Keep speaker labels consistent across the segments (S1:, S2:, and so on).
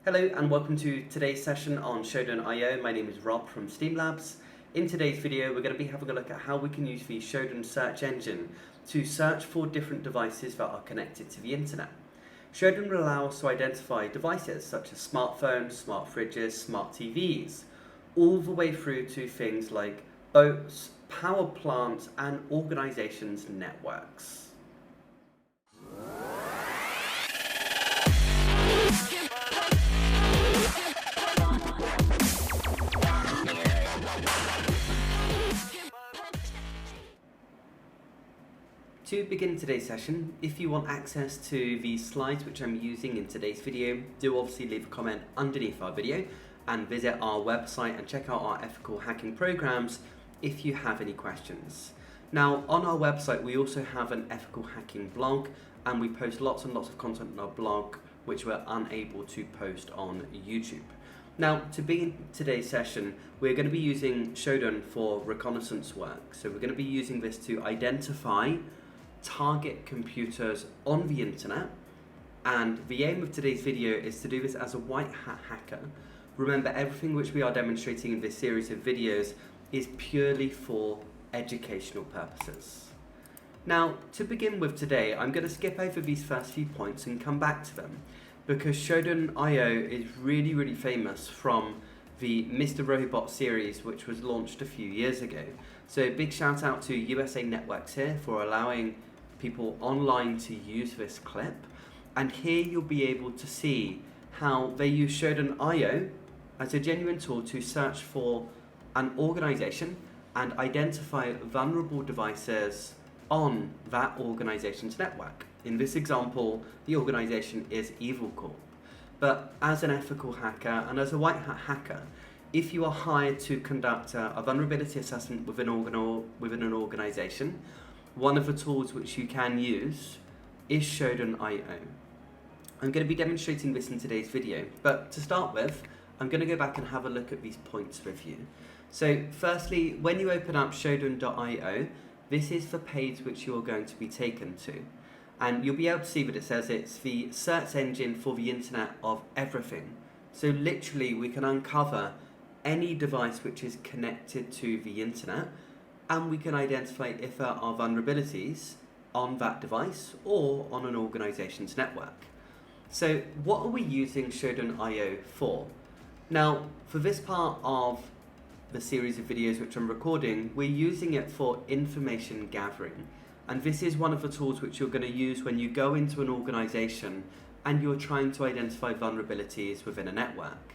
S1: Hello and welcome to today's session on Shodan IO. My name is Rob from Steam Labs. In today's video we're going to be having a look at how we can use the Shodan search engine to search for different devices that are connected to the internet. Shodan will allow us to identify devices such as smartphones, smart fridges, smart TVs, all the way through to things like boats, power plants and organizations' networks. To begin today's session, if you want access to the slides which I'm using in today's video, do obviously leave a comment underneath our video and visit our website and check out our ethical hacking programs if you have any questions. Now, on our website we also have an ethical hacking blog and we post lots and lots of content on our blog which we're unable to post on YouTube. Now, to begin today's session, we're going to be using Shodan for reconnaissance work. So we're going to be using this to identify target computers on the internet, and the aim of today's video is to do this as a white hat hacker. Remember, everything which we are demonstrating in this series of videos is purely for educational purposes. Now, to begin with today, I'm going to skip over these first few points and come back to them, because Shodan IO is really famous from the Mr. Robot series, which was launched a few years ago. So big shout out to USA Networks here for allowing people online to use this clip. And here you'll be able to see how they use Shodan IO as a genuine tool to search for an organization and identify vulnerable devices on that organization's network. In this example, the organization is Evil Corp. But as an ethical hacker and as a white hat hacker, if you are hired to conduct a vulnerability assessment within an organization, one of the tools which you can use is Shodan IO. I'm going to be demonstrating this in today's video, but to start with, I'm going to go back and have a look at these points with you. So firstly, when you open up shodan.io, this is the page which you're going to be taken to. And you'll be able to see that it says it's the search engine for the internet of everything. So literally we can uncover any device which is connected to the internet, and we can identify if there are vulnerabilities on that device or on an organization's network. So what are we using Shodan IO for? Now, for this part of the series of videos which I'm recording, we're using it for information gathering. And this is one of the tools which you're going to use when you go into an organization and you're trying to identify vulnerabilities within a network.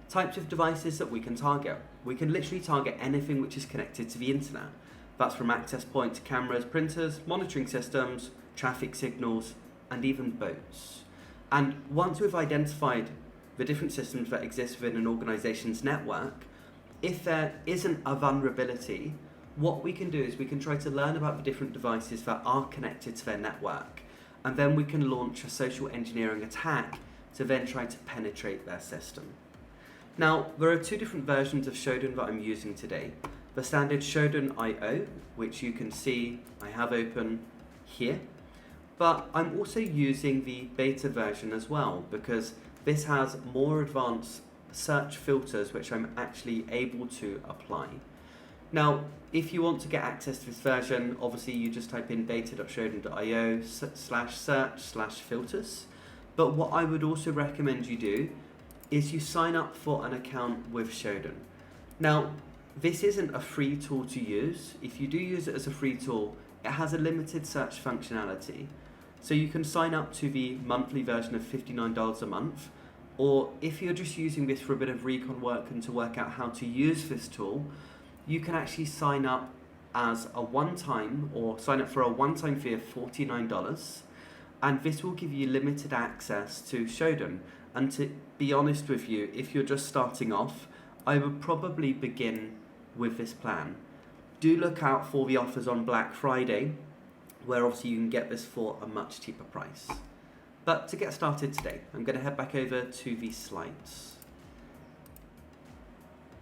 S1: Types of devices that we can target. We can literally target anything which is connected to the internet. That's from access points, cameras, printers, monitoring systems, traffic signals, and even boats. And once we've identified the different systems that exist within an organization's network, if there isn't a vulnerability, what we can do is we can try to learn about the different devices that are connected to their network, and then we can launch a social engineering attack to then try to penetrate their system. Now, there are two different versions of Shodan that I'm using today. The standard Shodan IO, which you can see I have open here, but I'm also using the beta version as well, because this has more advanced search filters which I'm actually able to apply. Now, if you want to get access to this version, obviously you just type in beta.shodan.io/search/filters. But what I would also recommend you do is you sign up for an account with Shodan. Now, this isn't a free tool to use. If you do use it as a free tool, it has a limited search functionality. So you can sign up to the monthly version of $59 a month, or if you're just using this for a bit of recon work and to work out how to use this tool, you can actually sign up as a one-time, or sign up for a one-time fee of $49, and this will give you limited access to Shodan. And to be honest with you, if you're just starting off, I would probably begin with this plan. Do look out for the offers on Black Friday, where obviously you can get this for a much cheaper price. But to get started today, I'm going to head back over to the slides.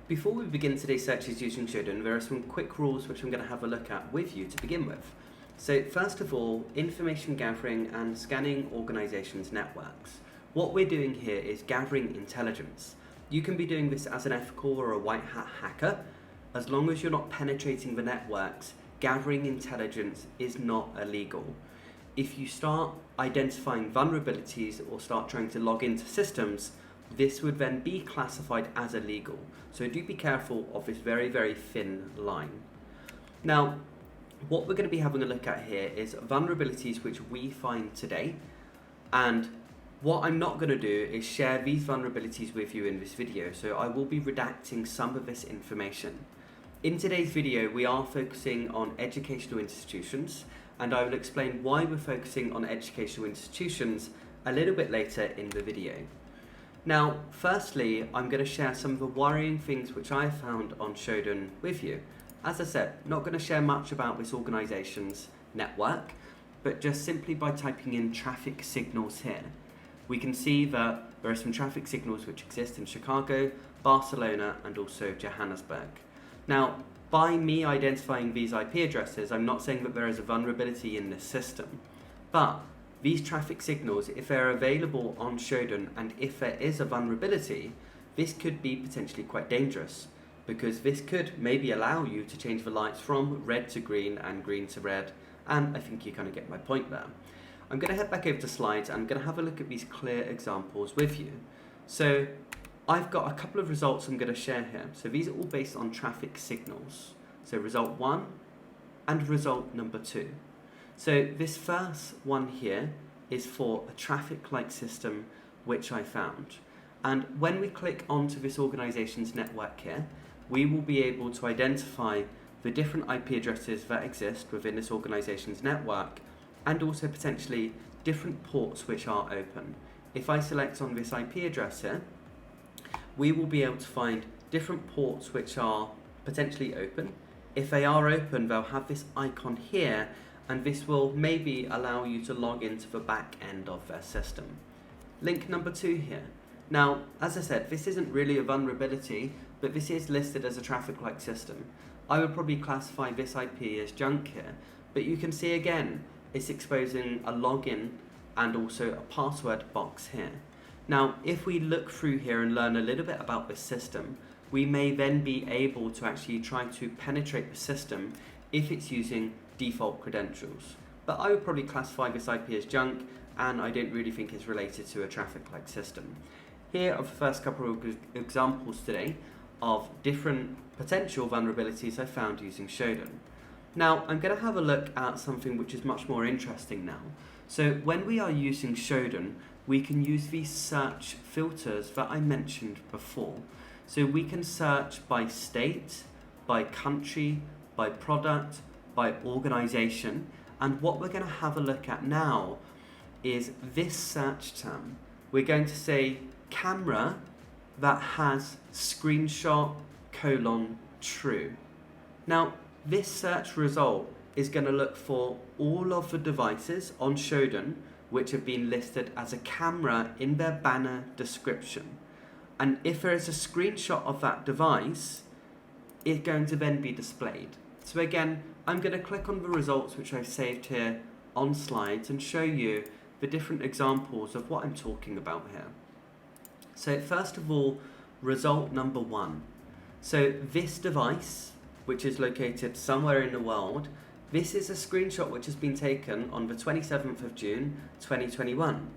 S1: Before we begin today's searches using Shodan, there are some quick rules which I'm going to have a look at with you to begin with. So first of all, information gathering and scanning organizations' networks. What we're doing here is gathering intelligence. You can be doing this as an ethical or a white hat hacker. As long as you're not penetrating the networks, gathering intelligence is not illegal. If you start identifying vulnerabilities or start trying to log into systems, this would then be classified as illegal. So do be careful of this very, very thin line. Now, what we're going to be having a look at here is vulnerabilities which we find today, and what I'm not going to do is share these vulnerabilities with you in this video, so I will be redacting some of this information. In today's video, we are focusing on educational institutions, and I will explain why we're focusing on educational institutions a little bit later in the video. Now, firstly, I'm going to share some of the worrying things which I found on Shodan with you. As I said, not going to share much about this organization's network, but just simply by typing in traffic signals here, we can see that there are some traffic signals which exist in Chicago, Barcelona, and also Johannesburg. Now, by me identifying these IP addresses, I'm not saying that there is a vulnerability in this system, but these traffic signals, if they're available on Shodan and if there is a vulnerability, this could be potentially quite dangerous, because this could maybe allow you to change the lights from red to green and green to red, and I think you kind of get my point there. I'm going to head back over to slides and I'm going to have a look at these clear examples with you. So I've got a couple of results I'm going to share here. So these are all based on traffic signals. So result 1 and result number 2. So this first one here is for a traffic light system which I found. And when we click onto this organization's network here, we will be able to identify the different IP addresses that exist within this organization's network, and also potentially different ports which are open. If I select on this IP address here, we will be able to find different ports which are potentially open. If they are open, they'll have this icon here, and this will maybe allow you to log into the back end of their system. Link number 2 here. Now, as I said, this isn't really a vulnerability, but this is listed as a traffic light system. I would probably classify this IP as junk here, but you can see again, it's exposing a login and also a password box here. Now, if we look through here and learn a little bit about this system, we may then be able to actually try to penetrate the system if it's using default credentials. But I would probably classify this IP as junk, and I don't really think it's related to a traffic light system. Here are the first couple of examples today of different potential vulnerabilities I found using Shodan. Now, I'm going to have a look at something which is much more interesting now. So when we are using Shodan, we can use these search filters that I mentioned before. So we can search by state, by country, by product, by organization, and what we're going to have a look at now is this search term. We're going to say camera that has screenshot : true. Now, this search result is going to look for all of the devices on Shodan which have been listed as a camera in their banner description. And if there is a screenshot of that device, it's going to then be displayed. So again, I'm going to click on the results which I've saved here on slides and show you the different examples of what I'm talking about here. So first of all, result number 1. So this device, which is located somewhere in the world, this is a screenshot which has been taken on the 27th of June 2021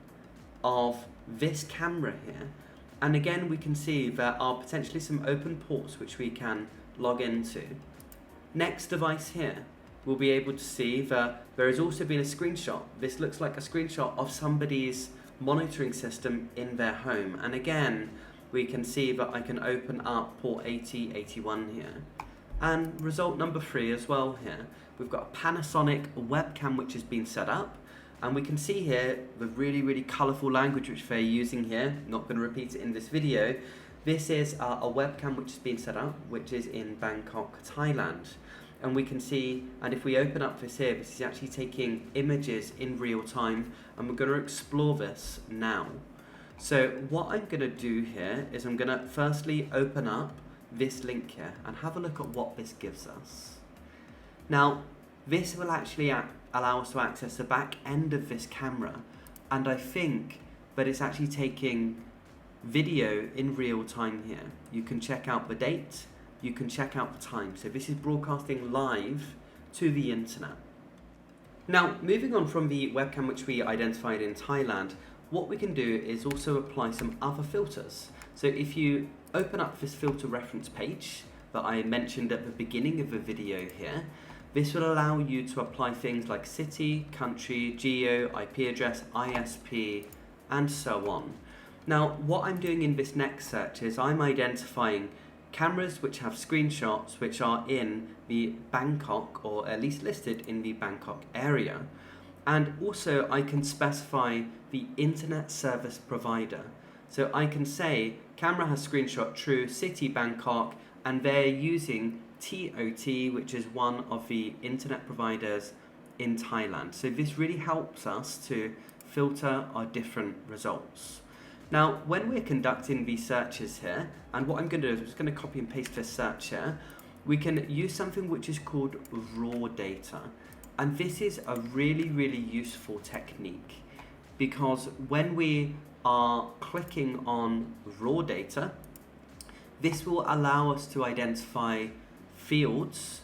S1: of this camera here. And again, we can see there are potentially some open ports which we can log into. Next device here, we'll be able to see that there has also been a screenshot. This looks like a screenshot of somebody's monitoring system in their home. And again, we can see that I can open up port 8081 here. And result number 3 as well here. We've got a Panasonic webcam which has been set up. And we can see here the really, really colourful language which they're using here. Not going to repeat it in this video. This is a webcam which has been set up, which is in Bangkok, Thailand. And we can see, and if we open up this here, this is actually taking images in real time, and we're going to explore this now. So what I'm going to do here is I'm going to firstly open up this link here and have a look at what this gives us. Now, this will actually allow us to access the back end of this camera, and I think but it's actually taking video in real time here. You can check out the date, you can check out the time. So this is broadcasting live to the internet. Now, moving on from the webcam which we identified in Thailand, what we can do is also apply some other filters. So if you open up this filter reference page that I mentioned at the beginning of the video here, this will allow you to apply things like city, country, geo, IP address, ISP, and so on. Now, what I'm doing in this next search is I'm identifying cameras which have screenshots which are in the Bangkok, or at least listed in the Bangkok area. And also I can specify the internet service provider. So I can say camera has screenshot true, city Bangkok, and they're using TOT, which is one of the internet providers in Thailand. So this really helps us to filter our different results. Now, when we're conducting these searches here, and what I'm going to do is I'm just going to copy and paste this search here, we can use something which is called raw data. And this is a really, really useful technique, because when we are clicking on raw data, this will allow us to identify fields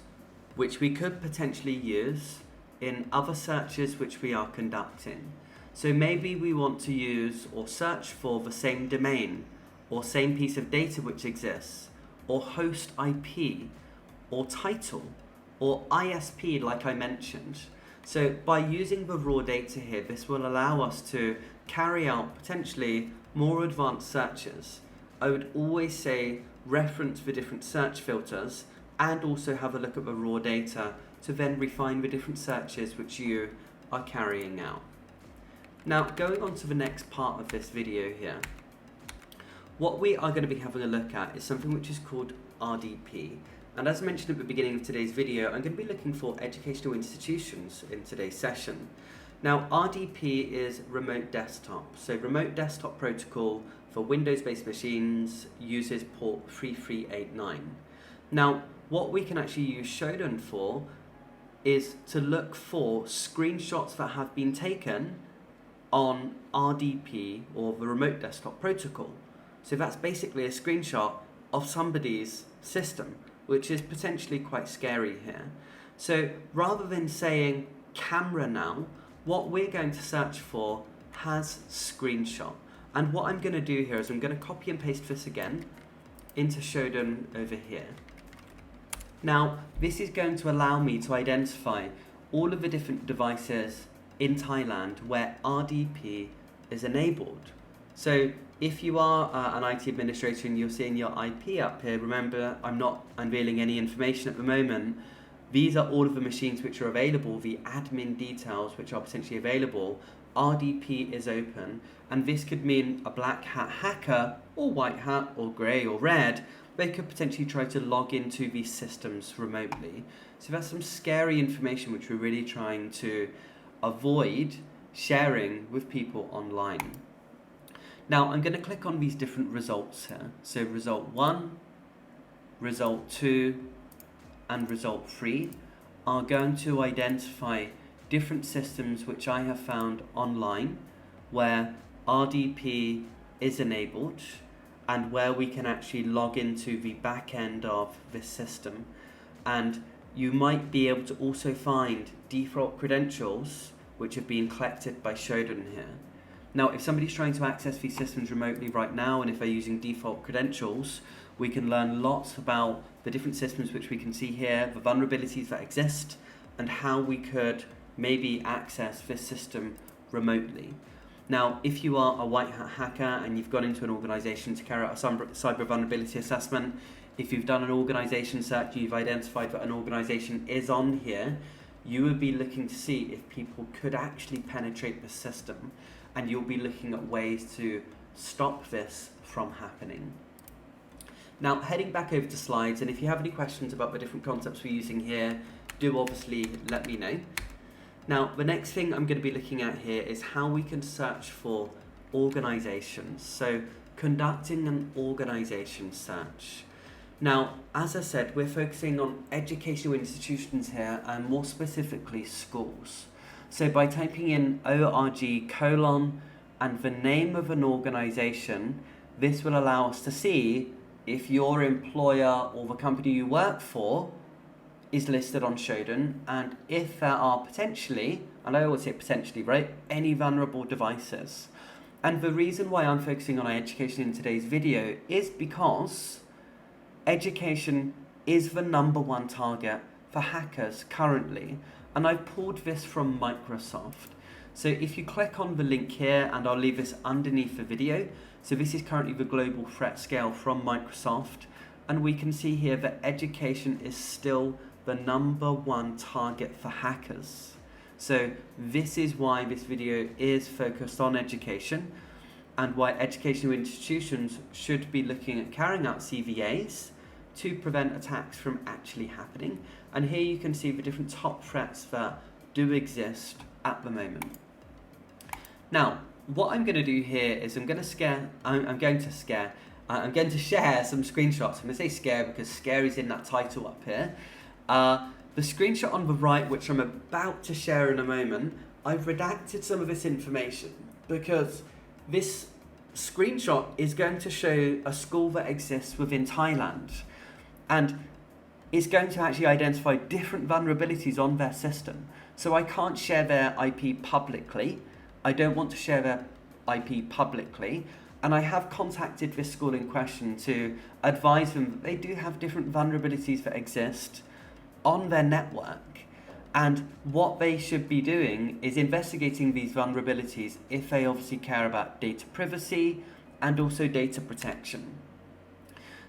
S1: which we could potentially use in other searches which we are conducting. So maybe we want to use or search for the same domain or same piece of data which exists, or host IP, or title, or ISP like I mentioned. So by using the raw data here, this will allow us to carry out potentially more advanced searches. I would always say reference the different search filters and also have a look at the raw data to then refine the different searches which you are carrying out. Now, going on to the next part of this video here, what we are going to be having a look at is something which is called RDP. And as I mentioned at the beginning of today's video, I'm going to be looking for educational institutions in today's session. Now, RDP is remote desktop. So remote desktop protocol for Windows-based machines uses port 3389. Now, what we can actually use Shodan for is to look for screenshots that have been taken on RDP, or the remote desktop protocol. So that's basically a screenshot of somebody's system, which is potentially quite scary here. So rather than saying camera now, what we're going to search for has screenshot. And what I'm going to do here is I'm going to copy and paste this again into Shodan over here. Now, this is going to allow me to identify all of the different devices in Thailand where RDP is enabled. So if you are an IT administrator and you're seeing your IP up here, remember I'm not unveiling any information at the moment. These are all of the machines which are available, the admin details which are potentially available. RDP is open, and this could mean a black hat hacker, or white hat, or grey, or red. They could potentially try to log into these systems remotely. So that's some scary information which we're really trying to avoid sharing with people online. Now I'm going to click on these different results here. So result 1, result 2, and result 3 are going to identify different systems which I have found online where RDP is enabled and where we can actually log into the back end of this system. And you might be able to also find default credentials which have been collected by Shodan here. Now, if somebody's trying to access these systems remotely right now, and if they're using default credentials, we can learn lots about the different systems which we can see here, the vulnerabilities that exist, and how we could maybe access this system remotely. Now, if you are a white hat hacker and you've gone into an organization to carry out a cyber vulnerability assessment, if you've done an organization search, you've identified that an organization is on here, you would be looking to see if people could actually penetrate the system, and you'll be looking at ways to stop this from happening. Now, heading back over to slides, and if you have any questions about the different concepts we're using here, do obviously let me know. Now, the next thing I'm going to be looking at here is how we can search for organizations. So, conducting an organization search. Now, as I said, we're focusing on educational institutions here, and more specifically schools. So by typing in org:, and the name of an organization. This will allow us to see if your employer or the company you work for is listed on Shodan, and if there are potentially, and I always say potentially, right, any vulnerable devices. And the reason why I'm focusing on education in today's video is because education is the #1 target for hackers currently. And I've pulled this from Microsoft. So if you click on the link here, and I'll leave this underneath the video. So this is currently the global threat scale from Microsoft. And we can see here that education is still the #1 target for hackers. So this is why this video is focused on education, and why educational institutions should be looking at carrying out CVAs to prevent attacks from actually happening. And here you can see the different top threats that do exist at the moment. Now, what I'm going to do here is I'm going to share some screenshots. I'm going to say scare because scare is in that title up here. The screenshot on the right, which I'm about to share in a moment, I've redacted some of this information because this screenshot is going to show a school that exists within Thailand, and it's going to actually identify different vulnerabilities on their system. So I can't share their IP publicly. I don't want to share their IP publicly. And I have contacted this school in question to advise them that they do have different vulnerabilities that exist on their network, and what they should be doing is investigating these vulnerabilities if they obviously care about data privacy and also data protection.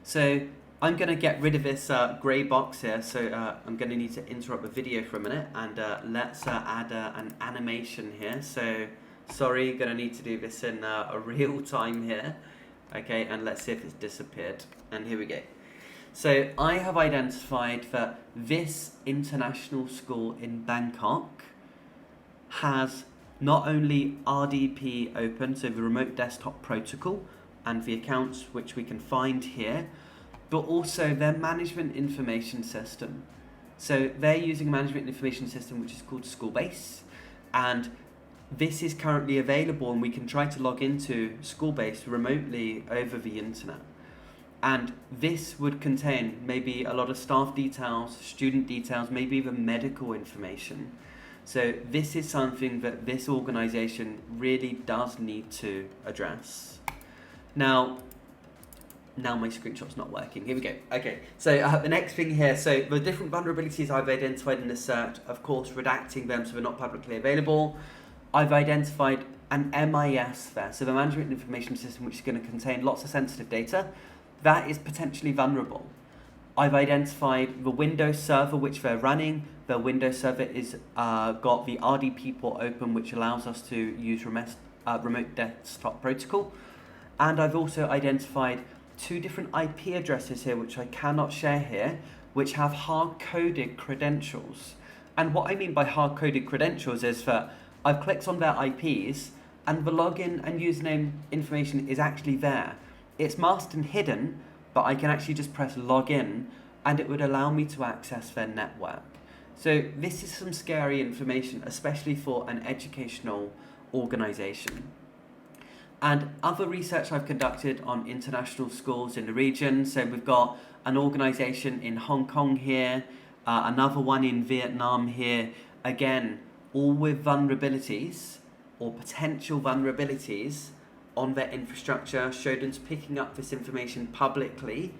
S1: So I'm going to get rid of this grey box here, so I'm going to need to interrupt the video for a minute, and let's add an animation here. So sorry, going to need to do this in a real time here. Okay, and let's see if it's disappeared, and here we go. So I have identified that this international school in Bangkok has not only RDP open, so the remote desktop protocol, and the accounts which we can find here, but also their management information system. So they're using a management information system which is called Schoolbase, and this is currently available, and we can try to log into Schoolbase remotely over the internet. And this would contain maybe a lot of staff details, student details, maybe even medical information. So this is something that this organization really does need to address. Now my screenshot's not working. Here we go. Okay, so the next thing here, so the different vulnerabilities I've identified in the search, of course, redacting them so they're not publicly available. I've identified an MIS there, so the management information system, which is going to contain lots of sensitive data. That is potentially vulnerable. I've identified the Windows server which they're running. The Windows server is got the RDP port open, which allows us to use remote desktop protocol. And I've also identified 2 different IP addresses here, which I cannot share here, which have hard-coded credentials. And what I mean by hard-coded credentials is that I've clicked on their IPs, and the login and username information is actually there. It's masked and hidden, but I can actually just press login and it would allow me to access their network. So this is some scary information, especially for an educational organization. And other research I've conducted on international schools in the region. So we've got an organization in Hong Kong here, another one in Vietnam here. Again, all with vulnerabilities or potential vulnerabilities on their infrastructure. Shodan's picking up this information publicly,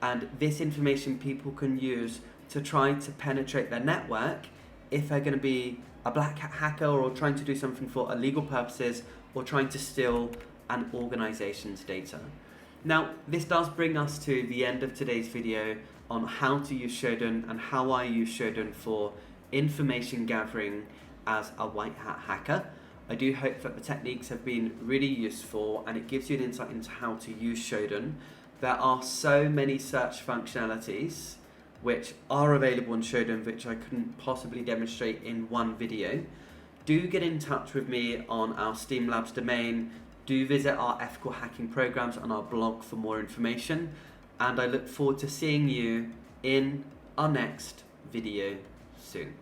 S1: and this information people can use to try to penetrate their network if they're going to be a black hat hacker or trying to do something for illegal purposes or trying to steal an organization's data. Now, this does bring us to the end of today's video on how to use Shodan and how I use Shodan for information gathering as a white hat hacker. I do hope that the techniques have been really useful and it gives you an insight into how to use Shodan. There are so many search functionalities which are available in Shodan which I couldn't possibly demonstrate in one video. Do get in touch with me on our Steam Labs domain. Do visit our ethical hacking programs on our blog for more information. And I look forward to seeing you in our next video soon.